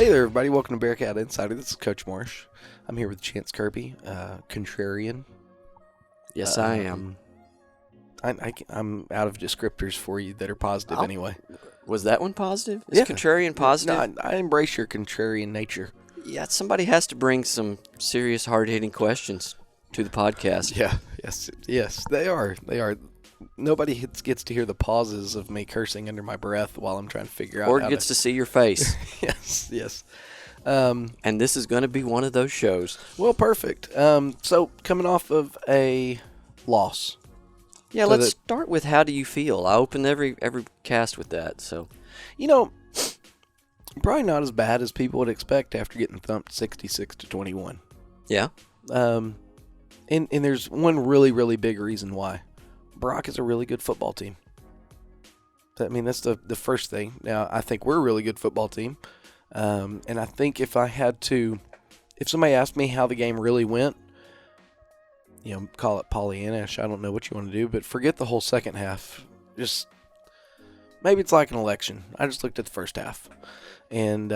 Hey there, everybody. Welcome to Bearcat Insider. This is Coach Marsh. I'm here with Chance Kirby, contrarian. Yes, I am. I'm out of descriptors for you that are positive anyway. Was that one positive? Is contrarian positive? No, I embrace your contrarian nature. Yeah, somebody has to bring some serious, hard-hitting questions to the podcast. Yeah, yes, they are. Nobody gets to hear the pauses of me cursing under my breath while I'm trying to figure out. Or gets to see your face. Yes. And this is going to be one of those shows. Well, perfect. So coming off of a loss. Yeah, let's start with how do you feel? I open every cast with that. So, probably not as bad as people would expect after getting thumped 66-21. Yeah. And there's one really, really big reason why. Brock is a really good football team. That's the first thing. Now, I think we're a really good football team. And I think if somebody asked me how the game really went, call it Pollyannish, I don't know what you want to do, but forget the whole second half. Just, maybe it's like an election. I just looked at the first half. And,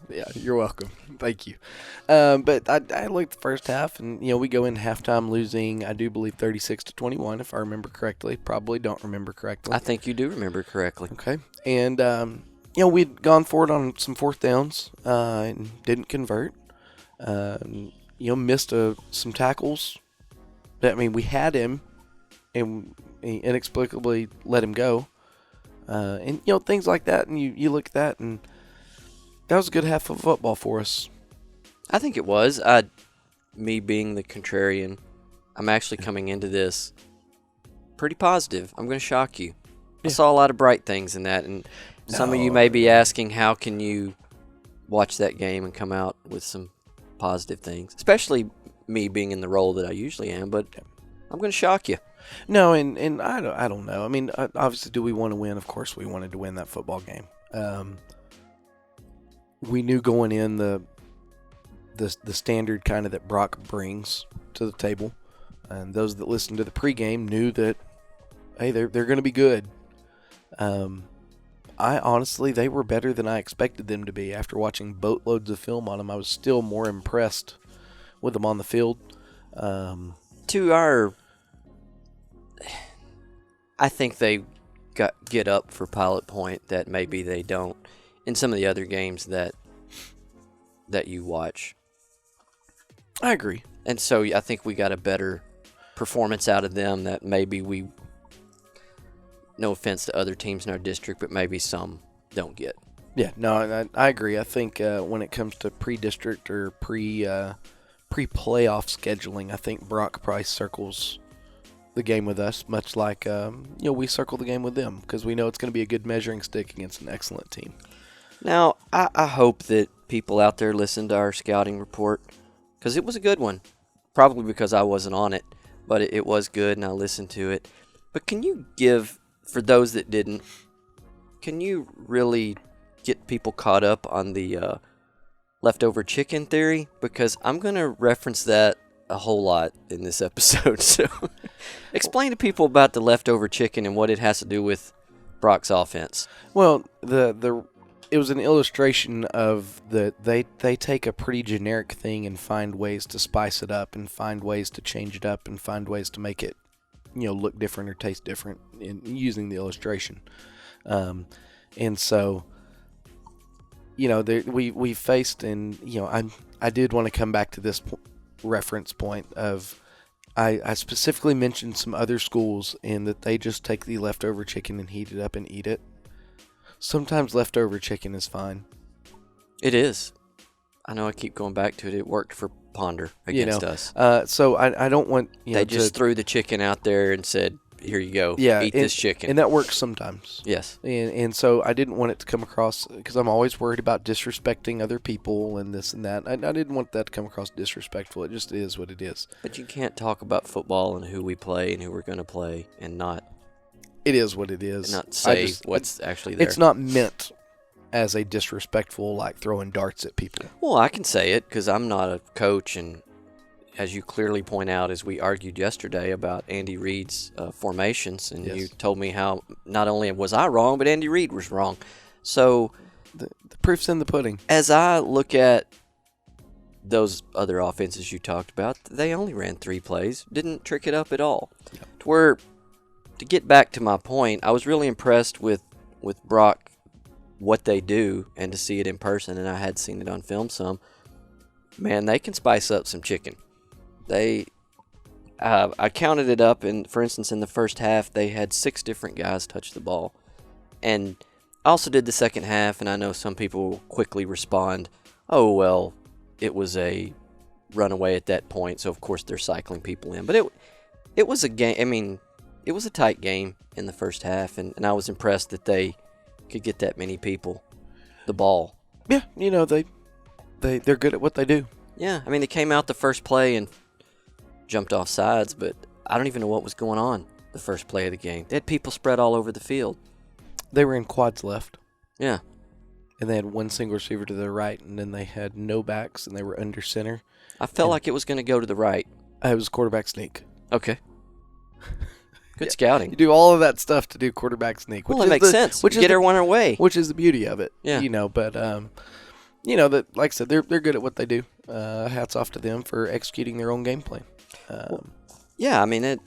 yeah, you're welcome. Thank you. But I looked at the first half, and, we go in halftime losing, I do believe, 36-21, if I remember correctly. Probably don't remember correctly. I think you do remember correctly. Okay. And, we'd gone for it on some fourth downs and didn't convert. Missed some tackles. We had him, and he inexplicably let him go. And, things like that, and you look at that, and that was a good half of football for us. I think it was. Me being the contrarian, I'm actually coming into this pretty positive. I'm going to shock you. I saw a lot of bright things in that, and some of you may be asking, how can you watch that game and come out with some positive things? Especially me being in the role that I usually am, but I'm going to shock you. No, and I don't know. Obviously, do we want to win? Of course we wanted to win that football game. We knew going in the standard kind of that Brock brings to the table, and those that listened to the pregame knew that, hey, they're going to be good. I honestly, they were better than I expected them to be. After watching boatloads of film on them, I was still more impressed with them on the field. I think they get up for Pilot Point that maybe they don't in some of the other games that you watch. I agree. And so I think we got a better performance out of them that maybe we, no offense to other teams in our district, but maybe some don't get. Yeah, no, I agree. I think when it comes to pre-district or pre-playoff scheduling, I think Brock Price circles the game with us, much like we circle the game with them, because we know it's going to be a good measuring stick against an excellent team. Now, I hope that people out there listen to our scouting report, because it was a good one. Probably because I wasn't on it, but it was good and I listened to it. But can you give, for those that didn't, can you really get people caught up on the leftover chicken theory? Because I'm going to reference that a whole lot in this episode. So explain to people about the leftover chicken and what it has to do with Brock's offense. Well, it was an illustration of they take a pretty generic thing and find ways to spice it up and find ways to change it up and find ways to make it look different or taste different in using the illustration. And so we faced, and I did want to come back to this reference point of I specifically mentioned some other schools and that they just take the leftover chicken and heat it up and eat it. Sometimes leftover chicken is fine. It is. I know I keep going back to it. It worked for Ponder against us. So I don't want they just threw the chicken out there and said, here you go, eat this chicken. And that works sometimes. Yes. And so I didn't want it to come across, because I'm always worried about disrespecting other people and this and that. I didn't want that to come across disrespectful. It just is what it is. But you can't talk about football and who we play and who we're going to play and not. It is what it is. And not say what's actually there. It's not meant as a disrespectful, like throwing darts at people. Well, I can say it because I'm not a coach, and as you clearly point out, as we argued yesterday about Andy Reid's formations, and you told me how not only was I wrong, but Andy Reid was wrong. So The proof's in the pudding. As I look at those other offenses you talked about, they only ran 3 plays, didn't trick it up at all. Yep. To get back to my point, I was really impressed with Brock, what they do, and to see it in person, and I had seen it on film some. Man, they can spice up some chicken. I counted it up, and for instance, in the first half, they had 6 different guys touch the ball. And I also did the second half, and I know some people will quickly respond, oh, well, it was a runaway at that point, so of course they're cycling people in. But it was a game. I mean, it was a tight game in the first half, and I was impressed that they could get that many people the ball. Yeah, they're good at what they do. Yeah, I mean, they came out the first play and jumped off sides, but I don't even know what was going on the first play of the game. They had people spread all over the field. They were in quads left. Yeah. And they had one single receiver to the right, and then they had no backs, and they were under center. I felt like it was going to go to the right. It was quarterback sneak. Okay. Good scouting. You do all of that stuff to do quarterback sneak. Well, it makes sense. Get everyone away. Which is the beauty of it. Yeah. But that, like I said, they're good at what they do. Hats off to them for executing their own game plan. Yeah, I mean,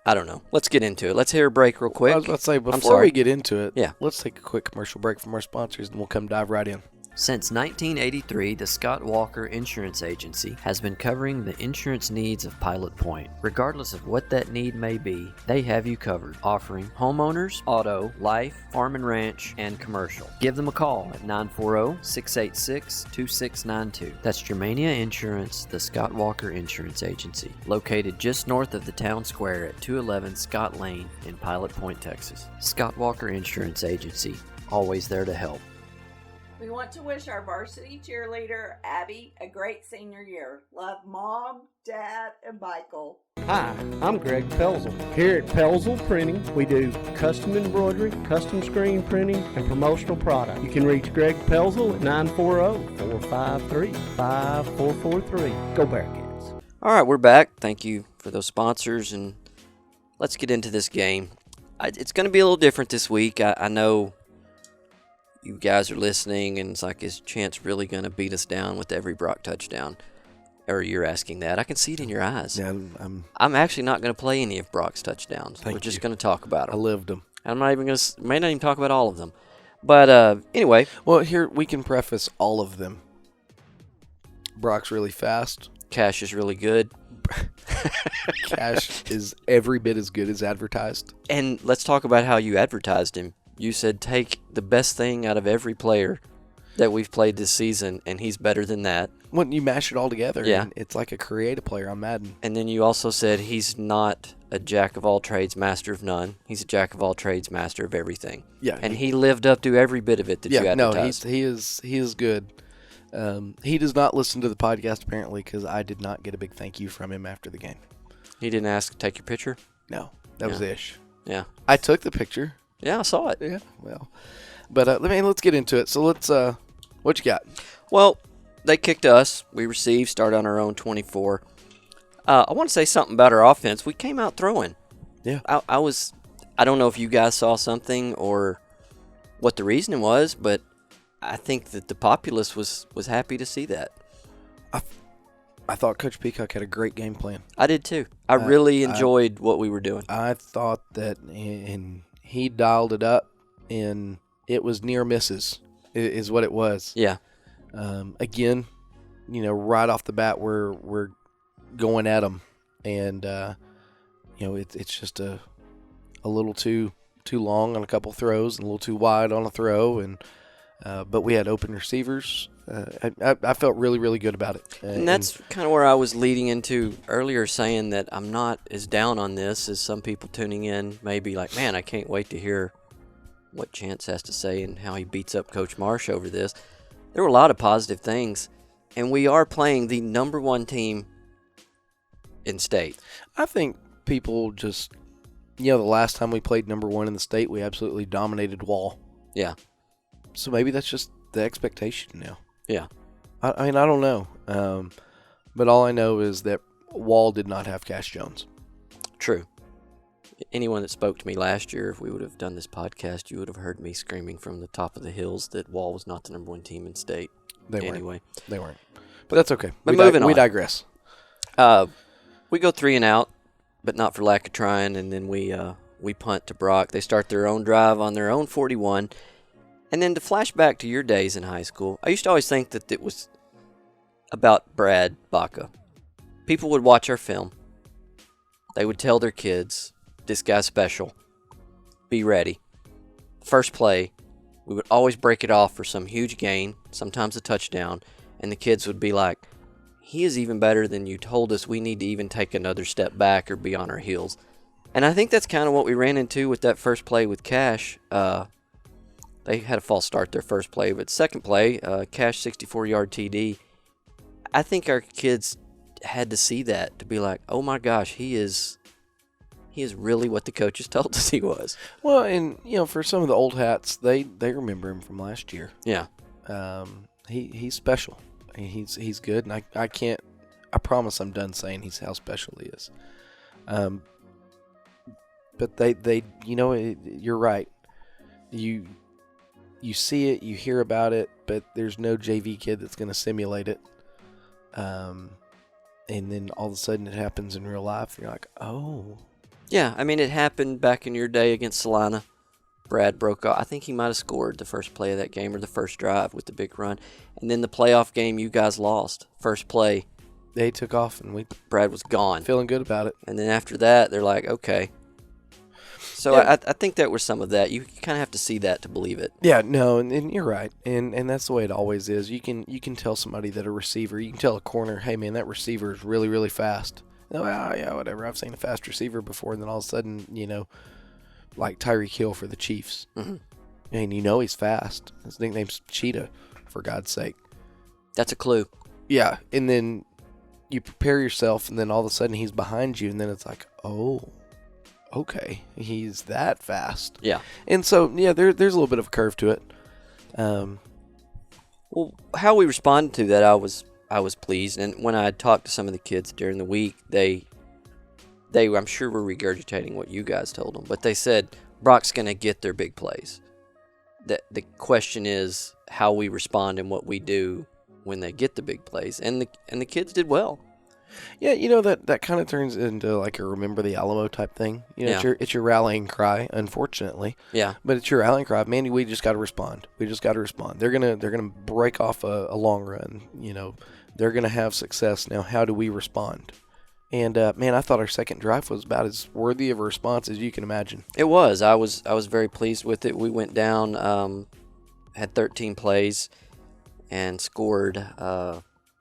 I don't know. Let's get into it. Let's hear a break real quick. I was about to say, before we get into it, let's take a quick commercial break from our sponsors, and we'll come dive right in. Since 1983, the Scott Walker Insurance Agency has been covering the insurance needs of Pilot Point. Regardless of what that need may be, they have you covered, offering homeowners, auto, life, farm and ranch, and commercial. Give them a call at 940-686-2692. That's Germania Insurance, the Scott Walker Insurance Agency, located just north of the town square at 211 Scott Lane in Pilot Point, Texas. Scott Walker Insurance Agency, always there to help. We want to wish our varsity cheerleader, Abby, a great senior year. Love Mom, Dad, and Michael. Hi, I'm Greg Pelzel. Here at Pelzel Printing, we do custom embroidery, custom screen printing, and promotional product. You can reach Greg Pelzel at 940-453-5443. Go Bearcats. All right, we're back. Thank you for those sponsors, and let's get into this game. It's going to be a little different this week. I know you guys are listening, and it's like, is Chance really going to beat us down with every Brock touchdown? Or you're asking that. I can see it in your eyes. Yeah, I'm actually not going to play any of Brock's touchdowns. We're just going to talk about them. I lived them. I'm not even going to, may not even talk about all of them. But anyway. Well, here, we can preface all of them. Brock's really fast. Cash is really good. Cash is every bit as good as advertised. And let's talk about how you advertised him. You said take the best thing out of every player that we've played this season, and he's better than that. When you mash it all together, yeah. And it's like a creative player on Madden. And then you also said he's not a jack of all trades, master of none. He's a jack of all trades, master of everything. Yeah. And he lived up to every bit of it that you advertised. No, he is good. He does not listen to the podcast, apparently, because I did not get a big thank you from him after the game. He didn't ask to take your picture? No, that was Ish. Yeah. I took the picture. Yeah, I saw it. Yeah, well. But let's get into it. So what you got? Well, they kicked us. We received, started on our own 24. I want to say something about our offense. We came out throwing. Yeah. I don't know if you guys saw something or what the reasoning was, but I think that the populace was happy to see that. I thought Coach Peacock had a great game plan. I did too. I really enjoyed what we were doing. I thought that, and he dialed it up, and it was near misses, is what it was. Yeah. Again, right off the bat, we're going at them, and it's just a little too long on a couple throws and a little too wide on a throw, and but we had open receivers. I felt really, really good about it. And that's kind of where I was leading into earlier, saying that I'm not as down on this as some people tuning in may be like, man, I can't wait to hear what Chance has to say and how he beats up Coach Marsh over this. There were a lot of positive things, and we are playing the number one team in state. I think people just, the last time we played number one in the state, we absolutely dominated Wall. Yeah. So maybe that's just the expectation now. Yeah. I mean, I don't know. But all I know is that Wall did not have Cash Jones. True. Anyone that spoke to me last year, if we would have done this podcast, you would have heard me screaming from the top of the hills that Wall was not the number 1 team in state. They anyway. They weren't. But that's okay. But moving on. We digress. We go 3 and out, but not for lack of trying, and then we punt to Brock. They start their own drive on their own 41. And then to flash back to your days in high school, I used to always think that it was about Brad Baca. People would watch our film. They would tell their kids, this guy's special. Be ready. First play, we would always break it off for some huge gain, sometimes a touchdown, and the kids would be like, he is even better than you told us. We need to even take another step back or be on our heels. And I think that's kind of what we ran into with that first play with Cash. They had a false start their first play, but second play, Cash 64-yard TD. I think our kids had to see that to be like, oh my gosh, he is really what the coaches told us he was. Well, and for some of the old hats, they remember him from last year. Yeah. He's special. He's good, and I promise I'm done saying he's how special he is. But they you're right. You see it, you hear about it, but there's no JV kid that's going to simulate it. And then all of a sudden it happens in real life, and you're like, oh. Yeah, I mean, it happened back in your day against Salina. Brad broke off. I think he might have scored the first play of that game or the first drive with the big run. And then the playoff game, you guys lost. First play. They took off, and Brad was gone. Feeling good about it. And then after that, they're like, okay. So yeah. I think that was some of that. You kind of have to see that to believe it. Yeah, no, and you're right. And that's the way it always is. You can tell somebody that a receiver, you can tell a corner, hey, man, that receiver is really, really fast. Oh, yeah, whatever. I've seen a fast receiver before. And then all of a sudden, like Tyreek Hill for the Chiefs. Mm-hmm. And he's fast. His nickname's Cheetah, for God's sake. That's a clue. Yeah, and then you prepare yourself, and then all of a sudden he's behind you, and then it's like, oh, okay, he's that fast. Yeah. And so, yeah, there's a little bit of a curve to it. Well, how we responded to that, I was pleased. And when I had talked to some of the kids during the week, they I'm sure were regurgitating what you guys told them. But they said, Brock's going to get their big plays. The question is how we respond and what we do when they get the big plays. And the kids did well. Yeah, that kind of turns into like a Remember the Alamo type thing. Yeah. It's your rallying cry, unfortunately. Yeah. But it's your rallying cry. Mandy, we just got to respond. We just got to respond. They're gonna break off a long run. They're gonna have success. Now, how do we respond? And man, I thought our second drive was about as worthy of a response as you can imagine. It was. I was very pleased with it. We went down, had 13 plays, and scored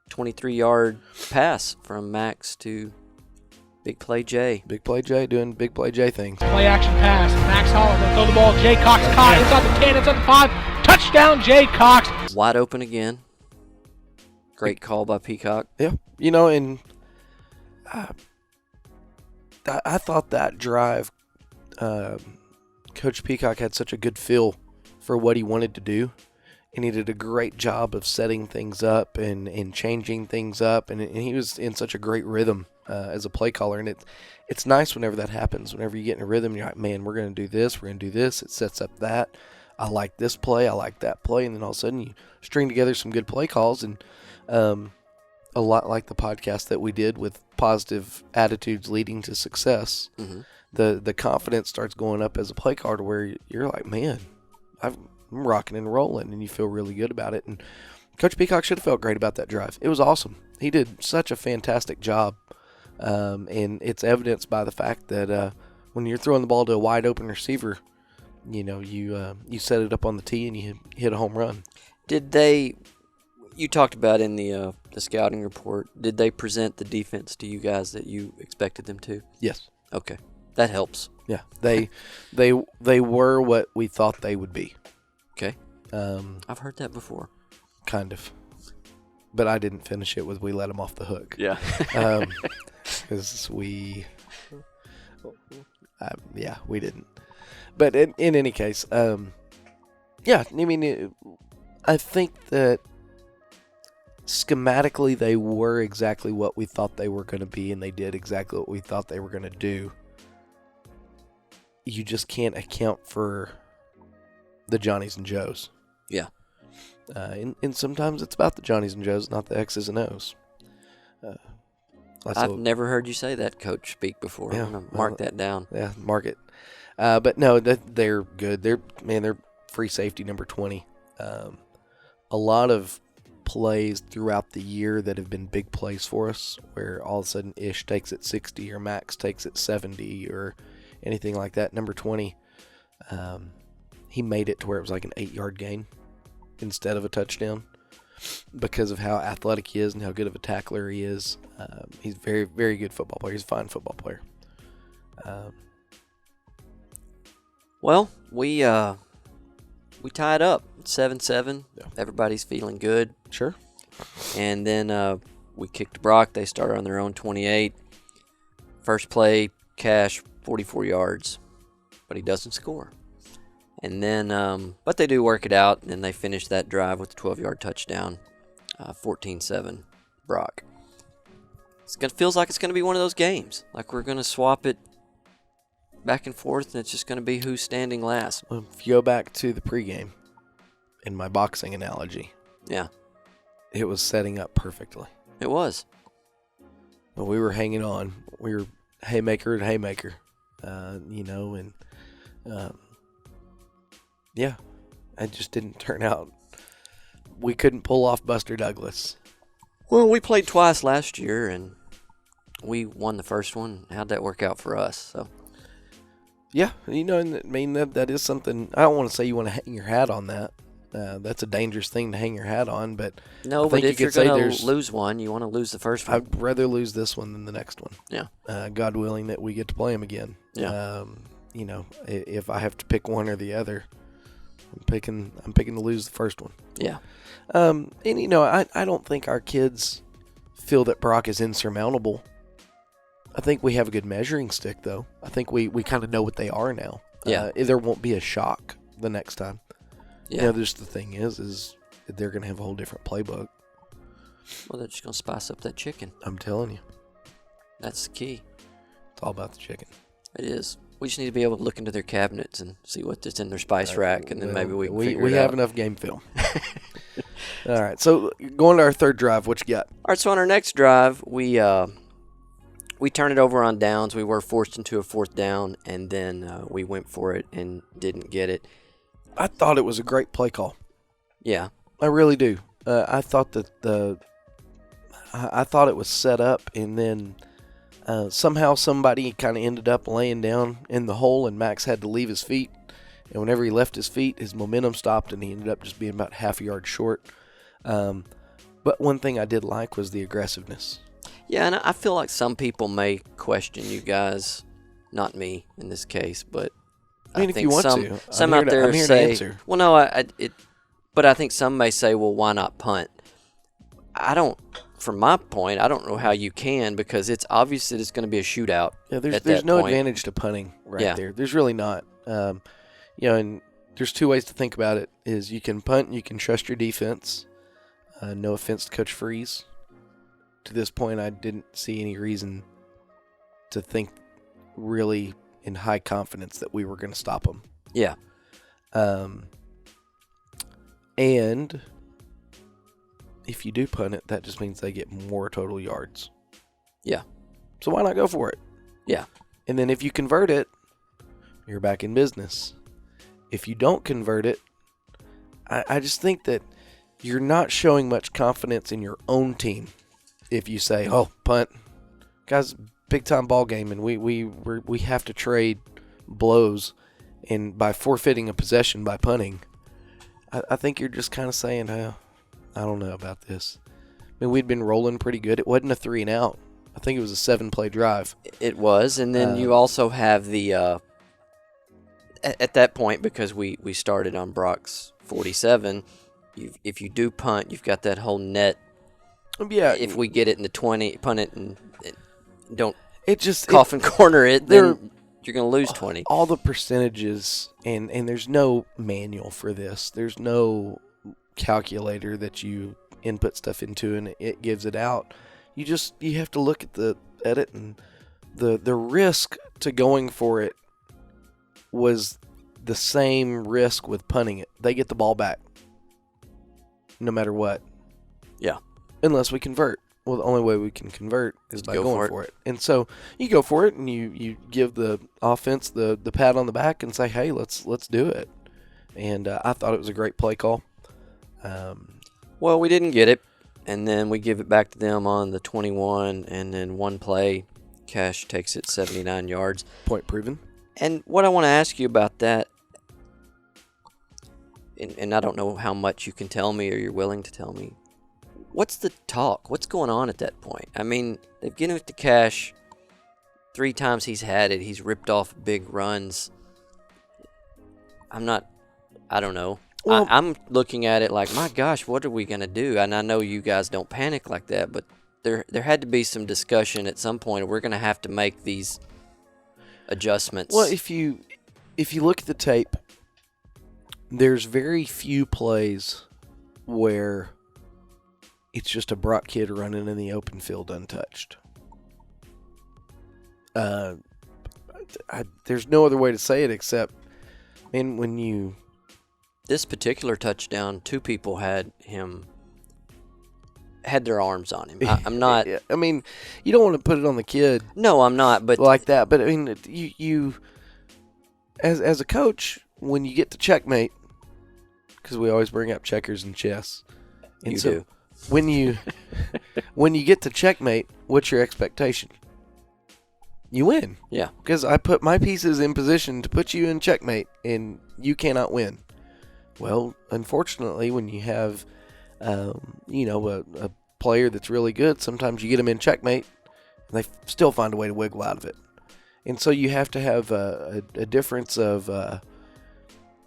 23-yard pass from Max to Big Play Jay. Big Play Jay doing Big Play Jay things. Play action pass. Max Holler, throw the ball. Jay Cox caught. Inside the 10, inside the 5. Touchdown, Jay Cox. Wide open again. Great call by Peacock. Yeah. And I thought that drive, Coach Peacock had such a good feel for what he wanted to do. And he did a great job of setting things up and changing things up. And he was in such a great rhythm as a play caller. And it's nice whenever that happens. Whenever you get in a rhythm, you're like, man, we're going to do this. We're going to do this. It sets up that. I like this play. I like that play. And then all of a sudden you string together some good play calls. And a lot like the podcast that we did with positive attitudes leading to success, mm-hmm. the confidence starts going up as a play caller where you're like, man, I'm rocking and rolling, and you feel really good about it. And Coach Peacock should have felt great about that drive. It was awesome. He did such a fantastic job, and it's evidenced by the fact that when you're throwing the ball to a wide open receiver, you set it up on the tee and you hit a home run. Did they? You talked about in the scouting report. Did they present the defense to you guys that you expected them to? Yes. Okay, that helps. Yeah, they were what we thought they would be. Okay. I've heard that before. Kind of. But I didn't finish it with we let them off the hook. Yeah. Because we didn't. But in any case, yeah, I mean, I think that schematically they were exactly what we thought they were going to be, and they did exactly what we thought they were going to do. you just can't account for the Johnnies and Joes. Yeah. And sometimes it's about the Johnnies and Joes, not the X's and O's. I've never heard you say that, Coach, speak before. Yeah, I'm going to mark that down. Yeah, mark it. But no, they're good. They're free safety number 20. A lot of plays throughout the year that have been big plays for us, where all of a sudden Ish takes it 60 or Max takes it 70 or anything like that. Number 20, he made it to where it was like an 8-yard gain instead of a touchdown because of how athletic he is and how good of a tackler he is. He's a very, very good football player. He's a fine football player. Well, we tied up 7-7. Yeah. Everybody's feeling good. Sure. And then we kicked Brock. They started on their own 28. First play, Cash, 44 yards, but he doesn't score. And then, but they do work it out, and they finish that drive with a 12-yard touchdown, 14-7, Brock. Feels like it's going to be one of those games. Like we're going to swap it back and forth, and it's just going to be who's standing last. Well, if you go back to the pregame, in my boxing analogy, Yeah, it was setting up perfectly. it was. But we were hanging on. We were haymaker to haymaker, yeah, it just didn't turn out. We couldn't pull off Buster Douglas. Well, we played twice last year, and we won the first one. How'd that work out for us? So. Yeah, that is something. I don't want to say you want to hang your hat on that. That's a dangerous thing to hang your hat on, but No, but if you're going to lose one, you want to lose the first one. I'd rather lose this one than the next one. Yeah. God willing that we get to play him again. Yeah. If I have to pick one or the other, I'm picking to lose the first one. Yeah. I don't think our kids feel that Brock is insurmountable. I think we have a good measuring stick, though. I think we kind of know what they are now. Yeah. There won't be a shock the next time. Yeah. Just the thing is they're going to have a whole different playbook. Well, they're just going to spice up that chicken. I'm telling you. That's the key. It's all about the chicken. It is. We just need to be able to look into their cabinets and see what's in their spice rack, and then maybe we can figure it have out. enough game film. All right, so going to our third drive, what you got? All right, so on our next drive, we turned it over on downs. We were forced into a fourth down, and then we went for it and didn't get it. I thought it was a great play call. Yeah. I really do. I thought that I thought it was set up, and then somehow somebody kind of ended up laying down in the hole, and Max had to leave his feet. And whenever he left his feet, his momentum stopped, and he ended up just being about half a yard short. But one thing I did like was the aggressiveness. Yeah, and I feel like some people may question you guys, not me in this case, but I mean, if you want to, some I'm out there here to say, answer. well, no, but I think some may say, well, why not punt? From my point, I don't know how you can, because it's obvious that it's going to be a shootout. Yeah, there's no advantage to punting there. There's really not. And there's two ways to think about it: is you can punt, and you can trust your defense. No offense to Coach Freeze. To this point, I didn't see any reason to think really in high confidence that we were going to stop them. Yeah. And if you do punt it, that just means they get more total yards. Yeah. So why not go for it? Yeah. And then if you convert it, you're back in business. If you don't convert it, I just think that you're not showing much confidence in your own team if you say, "Oh, punt, guys, big time ball game, and we have to trade blows, and by forfeiting a possession by punting." I think you're just kind of saying, I don't know about this. I mean, we'd been rolling pretty good. It wasn't a 3 and out. I think it was a 7-play drive. It was, and then you also have the at that point, because we started on Brock's 47. If you do punt, you've got that whole net. Yeah. If we get it in the 20, punt it and don't coffin corner it, then you're going to lose 20. All the percentages, and there's no manual for this. There's no calculator that you input stuff into and it gives it out. You have to look at it, and the risk to going for it was the same risk with punting it. They get the ball back no matter what. Yeah. Unless we convert. Well, the only way we can convert is by Go going for it. And so you go for it, and you give the offense the pat on the back and say, hey, let's do it. And I thought it was a great play call. Well, we didn't get it, and then we give it back to them on the 21, and then one play, Cash takes it 79 yards. Point proven. And what I want to ask you about that, and I don't know how much you can tell me or you're willing to tell me, what's the talk? What's going on at that point? I mean, they've given it to Cash 3 times he's had it. He's ripped off big runs. I don't know. Well, I'm looking at it like, my gosh, what are we going to do? And I know you guys don't panic like that, but there had to be some discussion at some point. We're going to have to make these adjustments. Well, if you look at the tape, there's very few plays where it's just a Brock kid running in the open field untouched. There's no other way to say it except, man, when you... This particular touchdown, 2 people had their arms on him. I'm not... I mean, you don't want to put it on the kid. No, I'm not, but... Like that. But, I mean, you as a coach, when you get to checkmate, because we always bring up checkers and chess. And You so do. When you get to checkmate, what's your expectation? You win. Yeah. Because I put my pieces in position to put you in checkmate, and you cannot win. Well, unfortunately, when you have, a player that's really good, sometimes you get them in checkmate, and they still find a way to wiggle out of it. And so you have to have a difference of, and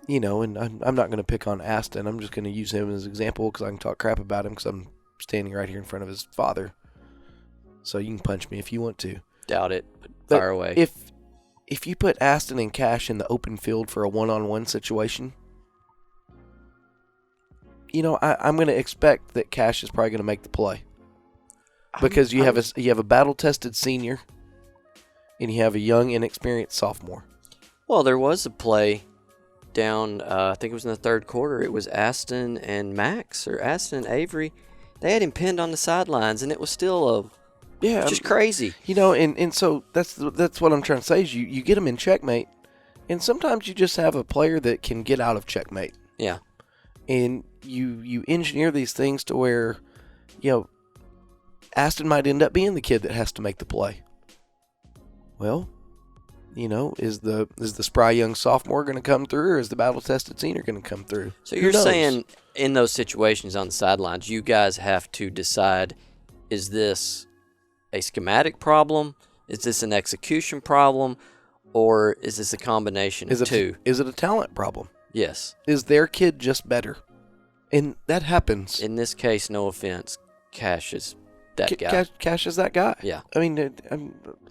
I'm not going to pick on Aston. I'm just going to use him as an example because I can talk crap about him because I'm standing right here in front of his father. So you can punch me if you want to. Doubt it, but fire away. If you put Aston and Cash in the open field for a one-on-one situation, I'm going to expect that Cash is probably going to make the play because you have a battle-tested senior and you have a young, inexperienced sophomore. Well, there was a play down, I think it was in the third quarter. It was Aston and Max, or Aston and Avery. They had him pinned on the sidelines, and it was still just crazy. And so that's what I'm trying to say is you get them in checkmate, and sometimes you just have a player that can get out of checkmate. Yeah. And you engineer these things to where, Aston might end up being the kid that has to make the play. Well, is the spry young sophomore going to come through, or is the battle-tested senior going to come through? So you're saying in those situations on the sidelines, you guys have to decide, is this a schematic problem? Is this an execution problem? Or is this a combination of two? Is it a talent problem? Yes. Is their kid just better? And that happens. In this case, no offense, Cash is that guy. Cash is that guy. Yeah. I mean,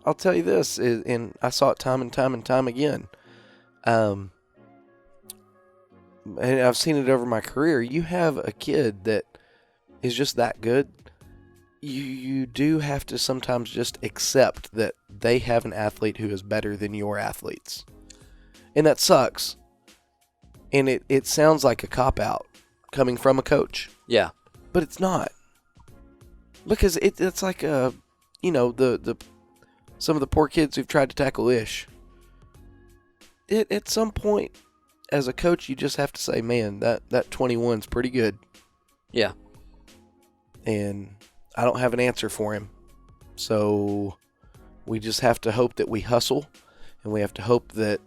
I'll tell you this, and I saw it time and time again. And I've seen it over my career. You have a kid that is just that good. You do have to sometimes just accept that they have an athlete who is better than your athletes. And that sucks. And it sounds like a cop-out coming from a coach. Yeah. But it's not. Because it's like, the some of the poor kids who've tried to tackle Ish. At some point, as a coach, you just have to say, man, that 21's pretty good. Yeah. And I don't have an answer for him. So we just have to hope that we hustle, and we have to hope that,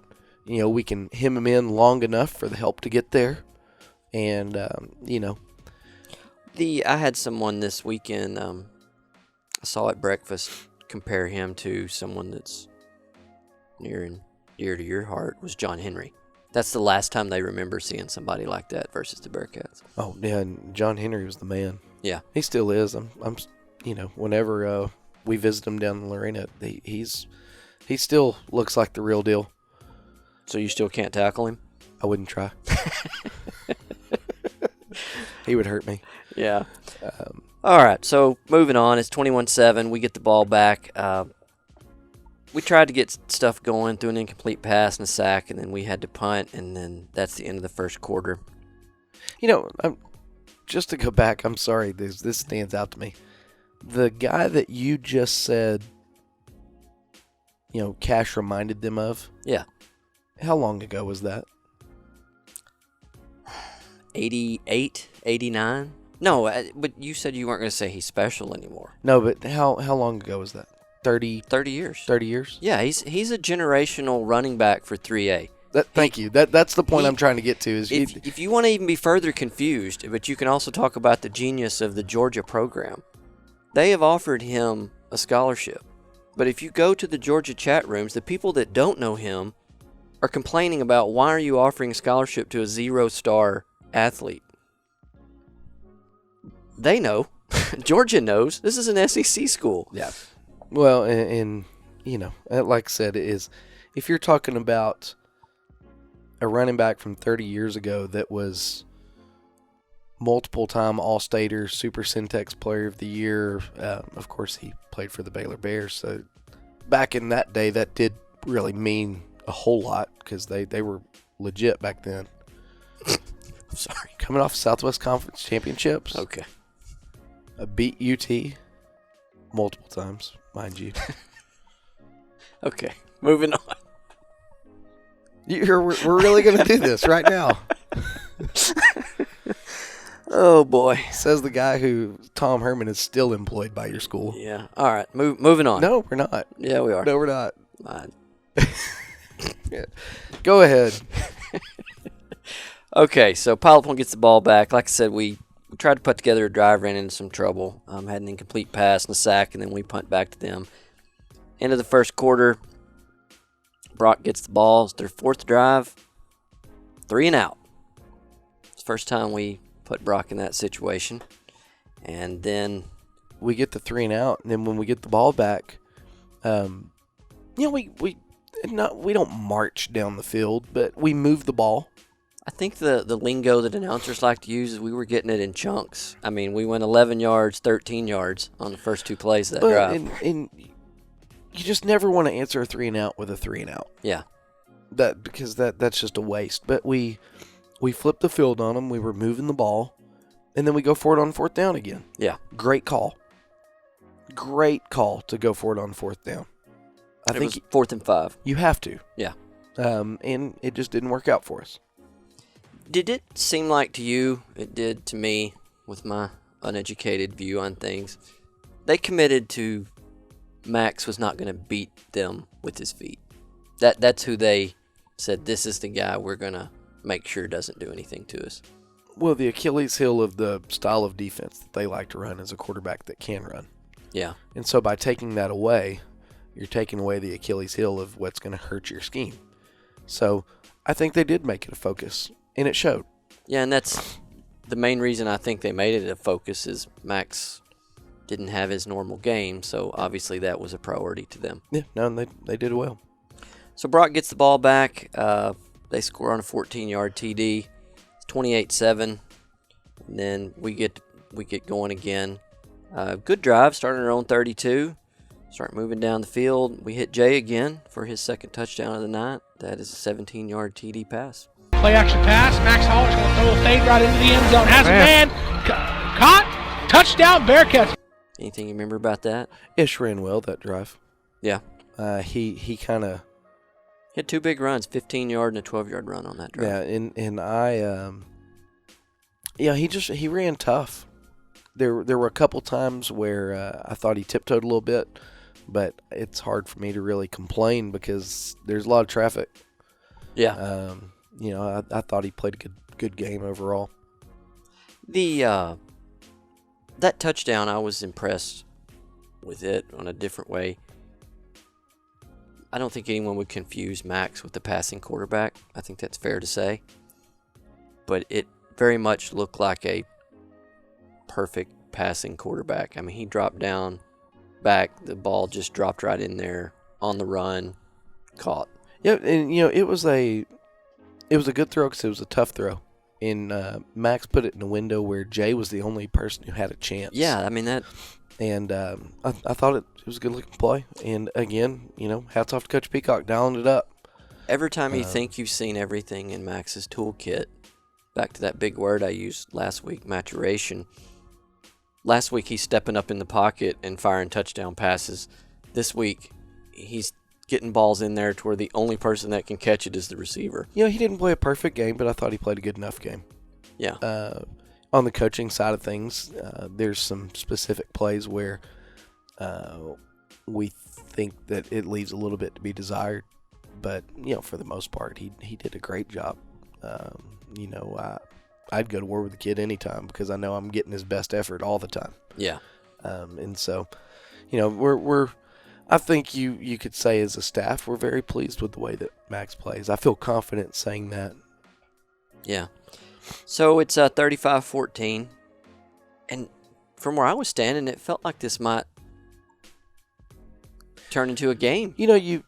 we can hem him in long enough for the help to get there. And, I had someone this weekend, I saw at breakfast, compare him to someone that's near and dear to your heart, was John Henry. That's the last time they remember seeing somebody like that versus the Bearcats. Oh, yeah, and John Henry was the man. Yeah. He still is. I'm whenever we visit him down in Lorena, he still looks like the real deal. So you still can't tackle him? I wouldn't try. He would hurt me. Yeah. All right, so moving on. It's 21-7. We get the ball back. we tried to get stuff going through an incomplete pass and a sack, and then we had to punt, and then that's the end of the first quarter. Just to go back, I'm sorry, this stands out to me. The guy that you just said, Cash reminded them of. Yeah. How long ago was that? 88, 89? No, but you said you weren't going to say he's special anymore. No, but how long ago was that? 30 years. 30 years? Yeah, he's a generational running back for 3A. Thank you. That's the point I'm trying to get to. Is if you want to even be further confused, but you can also talk about the genius of the Georgia program. They have offered him a scholarship. But if you go to the Georgia chat rooms, the people that don't know him are complaining about, why are you offering a scholarship to a 0-star athlete? They know. Georgia knows. This is an SEC school. Yeah. Well, and like I said, if you're talking about a running back from 30 years ago that was multiple-time All-Stater, Super Syntax Player of the Year. Of course, he played for the Baylor Bears. So back in that day, that did really mean a whole lot because they were legit back then. I'm sorry. Coming off Southwest Conference championships. Okay. Beat UT multiple times, mind you. Okay, moving on. We're really going to do this right now. Oh, boy. Says the guy who Tom Herman is still employed by your school. Yeah. All right, moving on. No, we're not. Yeah, we are. No, we're not. Yeah. Go ahead. Okay, so Pilot Point gets the ball back. Like I said, we tried to put together a drive, ran into some trouble. Had an incomplete pass and a sack, and then we punt back to them. End of the first quarter, Brock gets the ball. It's their fourth drive. 3 and out. It's the first time we put Brock in that situation. And then we get the 3 and out, and then when we get the ball back, we don't march down the field, but we move the ball. I think the lingo that announcers like to use is we were getting it in chunks. I mean, we went 11 yards, 13 yards on the first 2 plays of that drive. And you just never want to answer a 3 and out with a 3 and out. Yeah. Because that's just a waste. But we flipped the field on them. We were moving the ball, and then we go for it on 4th down again. Yeah. Great call. Great call to go for it on 4th down. I think it was 4th and 5. You have to. Yeah. And it just didn't work out for us. Did it seem like to you, it did to me, with my uneducated view on things, they committed to Max was not going to beat them with his feet? That's who they said, this is the guy we're going to make sure doesn't do anything to us. Well, the Achilles heel of the style of defense that they like to run is a quarterback that can run. Yeah. And so by taking that away, you're taking away the Achilles heel of what's going to hurt your scheme. So I think they did make it a focus, and it showed. Yeah, and that's the main reason I think they made it a focus is Max didn't have his normal game, so obviously that was a priority to them. Yeah, no, they did well. So Brock gets the ball back. They score on a 14-yard TD. It's 28-7. And then we get going again. Good drive, starting our own 32. Start moving down the field. We hit Jay again for his second touchdown of the night. That is a 17-yard TD pass. Play action pass. Max Holler's going to throw a fade right into the end zone. Has a man. Caught. Touchdown, Bearcats. Anything you remember about that? Ish ran well that drive. Yeah. He kind of hit 2 big runs, 15-yard and a 12-yard run on that drive. Yeah, and I he ran tough. There were a couple times where I thought he tiptoed a little bit, but it's hard for me to really complain because there's a lot of traffic. Yeah. I thought he played a good game overall. That touchdown, I was impressed with it on a different way. I don't think anyone would confuse Max with the passing quarterback. I think that's fair to say. But it very much looked like a perfect passing quarterback. I mean, he dropped down, back, the ball just dropped right in there on the run, caught. Yeah, and it was a good throw because it was a tough throw, Max put it in a window where Jay was the only person who had a chance. Yeah, I mean that. And I thought it was a good-looking play. And, again, hats off to Coach Peacock, dialing it up. Every time you think you've seen everything in Max's toolkit, back to that big word I used last week, maturation. Last week he's stepping up in the pocket and firing touchdown passes. This week he's getting balls in there to where the only person that can catch it is the receiver. He didn't play a perfect game, but I thought he played a good enough game. Yeah. On the coaching side of things, there's some specific plays where we think that it leaves a little bit to be desired. But, for the most part, he did a great job. I'd go to war with the kid anytime because I know I'm getting his best effort all the time. Yeah. And so, I think you could say as a staff, we're very pleased with the way that Max plays. I feel confident saying that. Yeah. So it's 35-14. And from where I was standing, it felt like this might turn into a game. You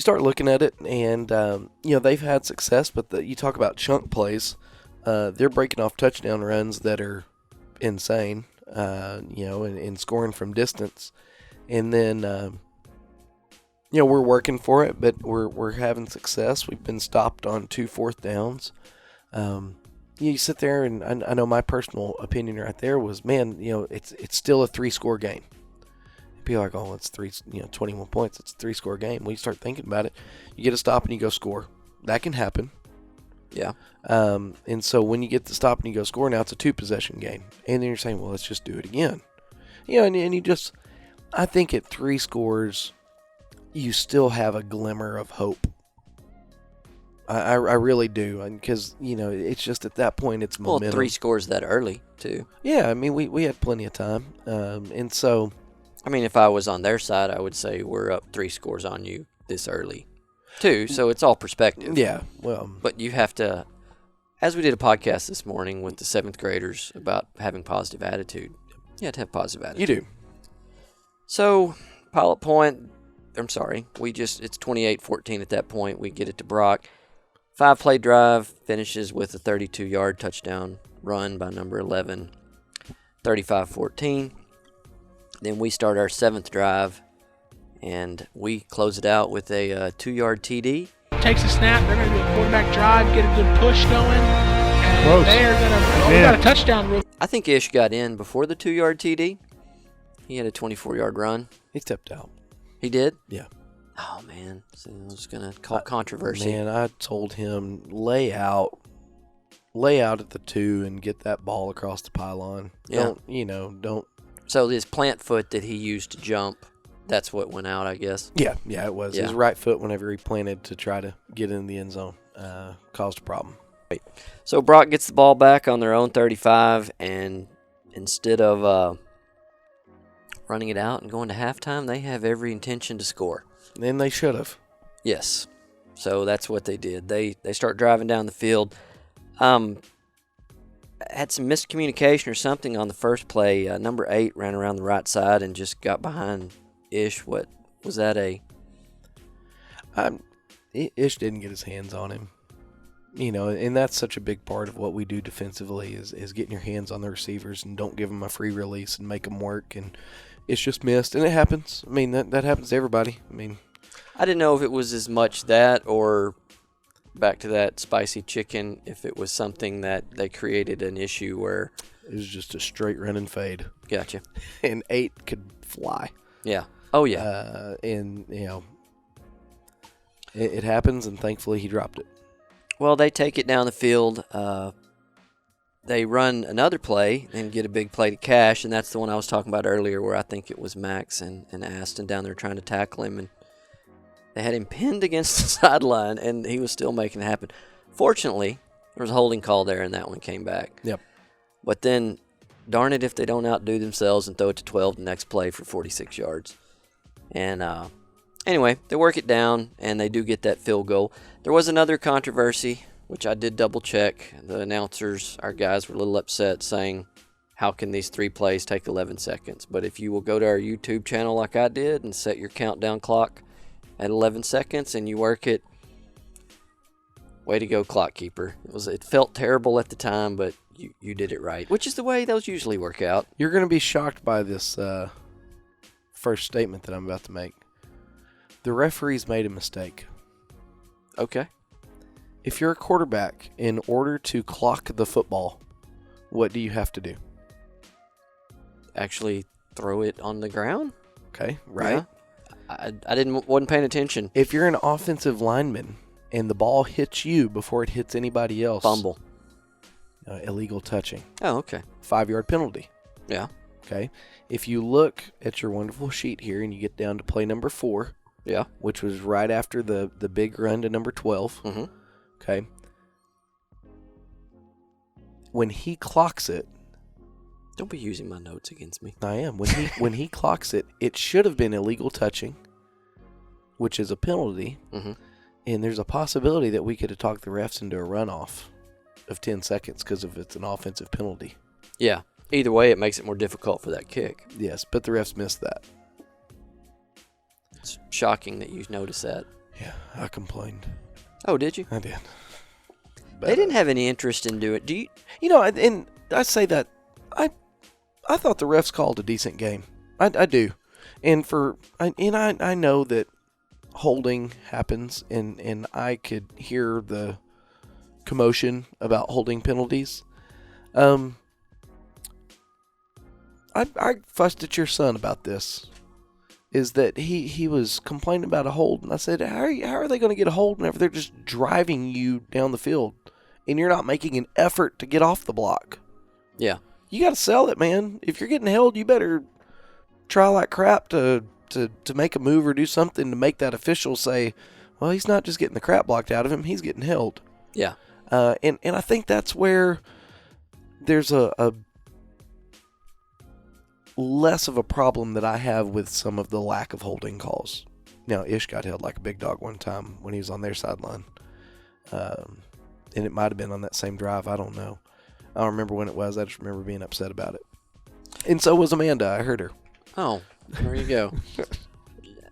start looking at it, and, they've had success, but you talk about chunk plays. They're breaking off touchdown runs that are insane, and scoring from distance. And then, we're working for it, but we're having success. We've been stopped on 2 4th downs. You sit there, and I know my personal opinion right there was, man, it's still a 3-score game. People are like, oh, it's 21 points. It's a 3-score game. Well, you start thinking about it. You get a stop and you go score. That can happen. Yeah. And so when you get the stop and you go score, now it's a 2-possession game. And then you're saying, well, let's just do it again. And you just, I think at 3 scores, you still have a glimmer of hope. I really do. Because, it's just at that point, it's momentum. Well, 3 scores that early, too. Yeah, I mean, we had plenty of time. And so... I mean, if I was on their side, I would say we're up 3 scores on you this early, too. So it's all perspective. Yeah, well. But you have to, as we did a podcast this morning with the 7th graders about having positive attitude, you have to have positive attitude. You do. So, Pilot Point, it's 28-14 at that point. We get it to Brock. 5-play drive finishes with a 32-yard touchdown run by number 11, 35-14. Then we start our 7th drive, and we close it out with a 2-yard TD. Takes a snap. They're going to do a quarterback drive, get a good push going, and Close. they're going to. We got a touchdown rule. I think Ish got in before the 2-yard TD. He had a 24-yard run. He stepped out. He did? Yeah. Oh, man. So I was going to call controversy. Man, I told him, lay out at the 2 and get that ball across the pylon. Yeah. Don't. So his plant foot that he used to jump, that's what went out, I guess. Yeah, it was. Yeah. His right foot, whenever he planted to try to get in the end zone, caused a problem. So Brock gets the ball back on their own 35, and instead of running it out and going to halftime, they have every intention to score. And they should have. Yes. So that's what they did. They start driving down the field. Had some miscommunication or something on the first play. Number 8 ran around the right side and just got behind Ish. What was that? Ish didn't get his hands on him. And that's such a big part of what we do defensively is getting your hands on the receivers and don't give them a free release and make them work. And it's just missed, and it happens. I mean, that happens to everybody. I mean, I didn't know if it was as much that or back to that spicy chicken, if it was something that they created an issue where it was just a straight run and fade. Gotcha. And 8 could fly. Yeah. Oh, yeah. And, it happens, and thankfully he dropped it. Well, they take it down the field. They run another play and get a big play to Cash, and that's the one I was talking about earlier where I think it was Max and Aston down there trying to tackle him, and they had him pinned against the sideline, and he was still making it happen. Fortunately, there was a holding call there, and that one came back. Yep. But then, darn it if they don't outdo themselves and throw it to 12 the next play for 46 yards. And anyway, they work it down, and they do get that field goal. There was another controversy, which I did double-check. The announcers, our guys, were a little upset, saying, how can these 3 plays take 11 seconds? But if you will go to our YouTube channel like I did and set your countdown clock at 11 seconds and you work it Way to go, clock keeper. It felt terrible at the time, but you did it right, which is the way those usually work out. You're going to be shocked by this first statement that I'm about to make. The referees made a mistake. Okay. If you're a quarterback, in order to clock the football, what do you have to do? Actually throw it on the ground? Okay, right? Yeah. I wasn't paying attention. If you're an offensive lineman and the ball hits you before it hits anybody else, Fumble. Illegal touching. Oh, okay. 5-yard penalty. Yeah. Okay. If you look at your wonderful sheet here and you get down to play number 4, Yeah. which was right after the big run to number 12. Mm-hmm. Okay. When he clocks it, Don't be using my notes against me. I am. When he clocks it, it should have been illegal touching, which is a penalty. Mm-hmm. And there's a possibility that we could have talked the refs into a runoff of 10 seconds because of it's an offensive penalty. Yeah. Either way, it makes it more difficult for that kick. Yes, but the refs missed that. It's shocking that you noticed that. Yeah, I complained. Oh, did you? I did. But, They didn't have any interest in doing it. Do you? You know, and I say that I thought the refs called a decent game. I do, and I know that holding happens, and I could hear the commotion about holding penalties. I fussed at your son about this. Is that he was complaining about a hold, and I said, how are they going to get a hold whenever they're just driving you down the field, and you're not making an effort to get off the block? Yeah. You got to sell it, man. If you're getting held, you better try like crap to make a move or do something to make that official say, well, he's not just getting the crap blocked out of him, he's getting held. Yeah. And I think that's where there's a less of a problem that I have with some of the lack of holding calls. Now, Ish got held like a big dog one time when he was on their sideline. And it might have been on that same drive. I don't know. I don't remember when it was. I just remember being upset about it. And so was Amanda. I heard her. Oh, there you go.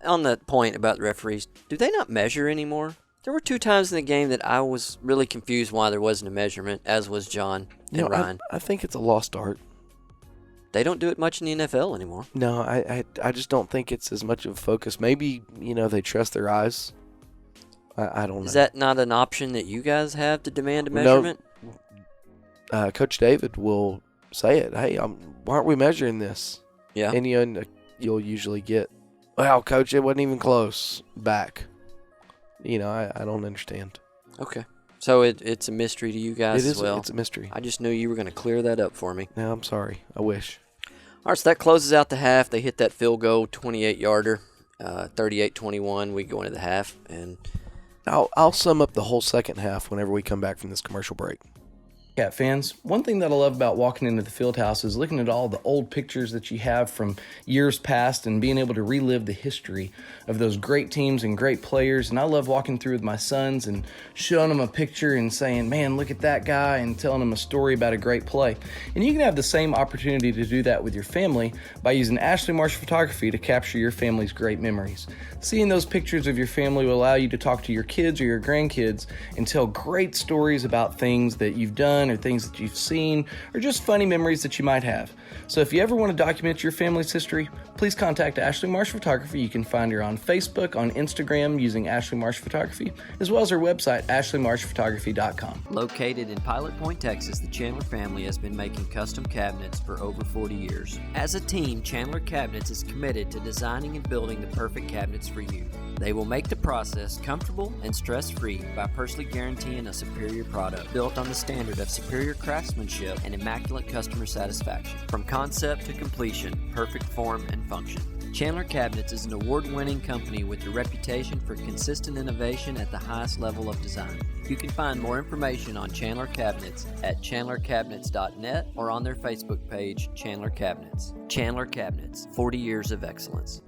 On that point about the referees, do they not measure anymore? There were 2 times in the game that I was really confused why there wasn't a measurement, as was John and Ryan. I think it's a lost art. They don't do it much in the NFL anymore. No, I just don't think it's as much of a focus. Maybe, they trust their eyes. I don't know. Is that not an option that you guys have to demand a measurement? No. Coach David will say it. Hey, why aren't we measuring this? Yeah. And you'll usually get, wow, Coach, it wasn't even close back. I don't understand. Okay. So it's a mystery to you guys as well? It's a mystery. I just knew you were going to clear that up for me. No, I'm sorry. I wish. All right, so that closes out the half. They hit that field goal, 28-yarder, 38-21. We go into the half, and I'll sum up the whole second half whenever we come back from this commercial break. Bearcat fans, one thing that I love about walking into the field house is looking at all the old pictures that you have from years past and being able to relive the history of those great teams and great players. And I love walking through with my sons and showing them a picture and saying, man, look at that guy, and telling them a story about a great play. And you can have the same opportunity to do that with your family by using Ashley Marsh Photography to capture your family's great memories. Seeing those pictures of your family will allow you to talk to your kids or your grandkids and tell great stories about things that you've done or things that you've seen, or just funny memories that you might have. So if you ever want to document your family's history, please contact Ashley Marsh Photography. You can find her on Facebook, on Instagram using Ashley Marsh Photography, as well as her website, ashleymarshphotography.com. Located in Pilot Point, Texas, the Chandler family has been making custom cabinets for over 40 years. As a team, Chandler Cabinets is committed to designing and building the perfect cabinets for you. They will make the process comfortable and stress-free by personally guaranteeing a superior product built on the standard of superior craftsmanship and immaculate customer satisfaction. From concept to completion, perfect form and function. Chandler Cabinets is an award-winning company with a reputation for consistent innovation at the highest level of design. You can find more information on Chandler Cabinets at chandlercabinets.net or on their Facebook page, Chandler Cabinets. Chandler Cabinets, 40 years of excellence.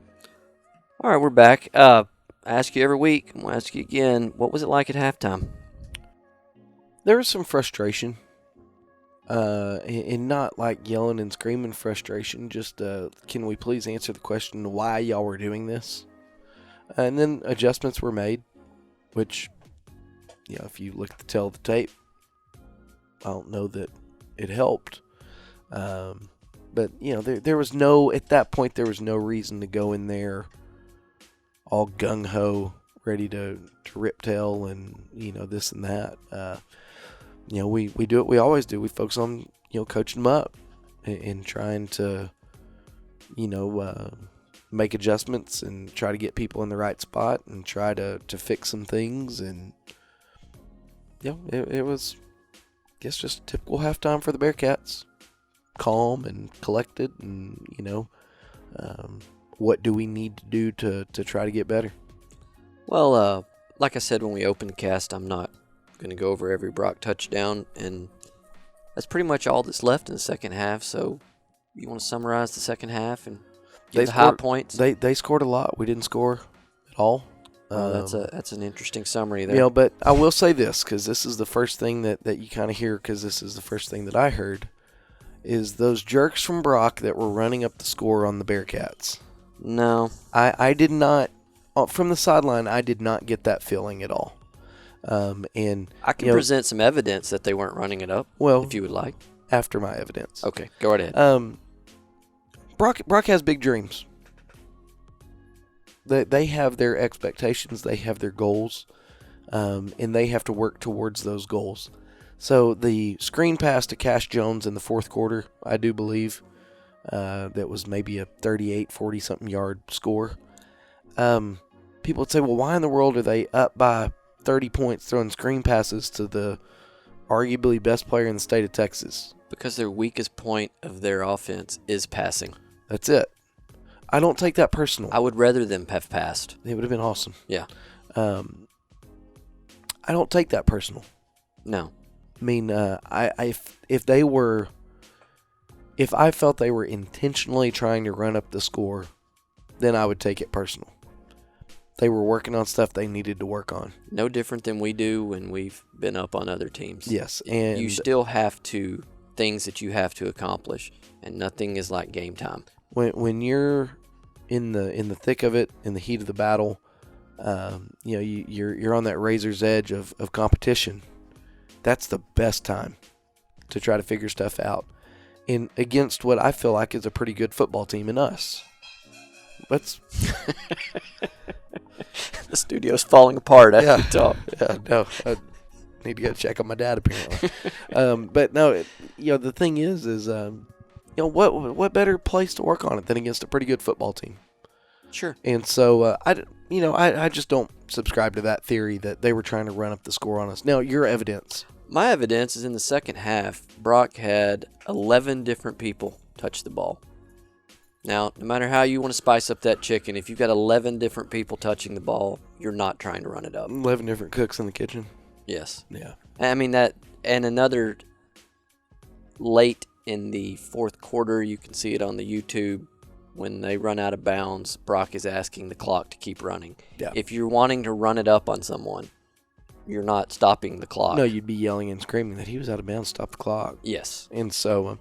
all right, we're back. I ask you every week. I'm going to ask you again. What was it like at halftime? There was some frustration. And not like yelling and screaming frustration, just can we please answer the question why y'all were doing this? And then adjustments were made, which if you look at the tail of the tape, I don't know that it helped. But there was at that point there was no reason to go in there all gung ho, ready to rip tail and this and that. We do what we always do. We focus on coaching them up and trying to make adjustments and try to get people in the right spot and try to fix some things. And it was, I guess, just a typical halftime for the Bearcats. Calm and collected, and what do we need to do to try to get better? Well, like I said when we opened the cast, I'm not going to go over every Brock touchdown, and that's pretty much all that's left in the second half. So you want to summarize the second half and give the high points? They scored a lot. We didn't score at all. That's an interesting summary there. But I will say this, because this is the first thing that you kind of hear, because this is the first thing that I heard, is those jerks from Brock that were running up the score on the Bearcats. No. I did not, from the sideline, I did not get that feeling at all. And I can present some evidence that they weren't running it up, if you would like. After my evidence. Okay, go right ahead. Brock has big dreams. They have their expectations, they have their goals, and they have to work towards those goals. So the screen pass to Cash Jones in the fourth quarter, I do believe, that was maybe a 38, 40-something yard score. People would say, well, why in the world are they up by 30 points throwing screen passes to the arguably best player in the state of Texas? Because their weakest point of their offense is passing. That's it. I don't take that personal. I would rather them have passed. It would have been awesome. Yeah. I don't take that personal. No. I mean, if I felt they were intentionally trying to run up the score, then I would take it personal. They were working on stuff they needed to work on. No different than we do when we've been up on other teams. Yes, and you still have things that you have to accomplish, and nothing is like game time. When you're in the thick of it, in the heat of the battle, you're on that razor's edge of competition. That's the best time to try to figure stuff out, in against what I feel like is a pretty good football team in us. The studio's falling apart after you talk. Yeah, no, I need to go check on my dad apparently. But no, the thing is what better place to work on it than against a pretty good football team? Sure. And so I just don't subscribe to that theory that they were trying to run up the score on us. Now, your evidence. My evidence is in the second half, Brock had 11 different people touch the ball. Now, no matter how you want to spice up that chicken, if you've got 11 different people touching the ball, you're not trying to run it up. 11 different cooks in the kitchen. Yes. Yeah. I mean, that, and another late in the fourth quarter, you can see it on the YouTube, when they run out of bounds, Brock is asking the clock to keep running. Yeah. If you're wanting to run it up on someone, you're not stopping the clock. No, you'd be yelling and screaming that he was out of bounds, stop the clock. Yes. And so,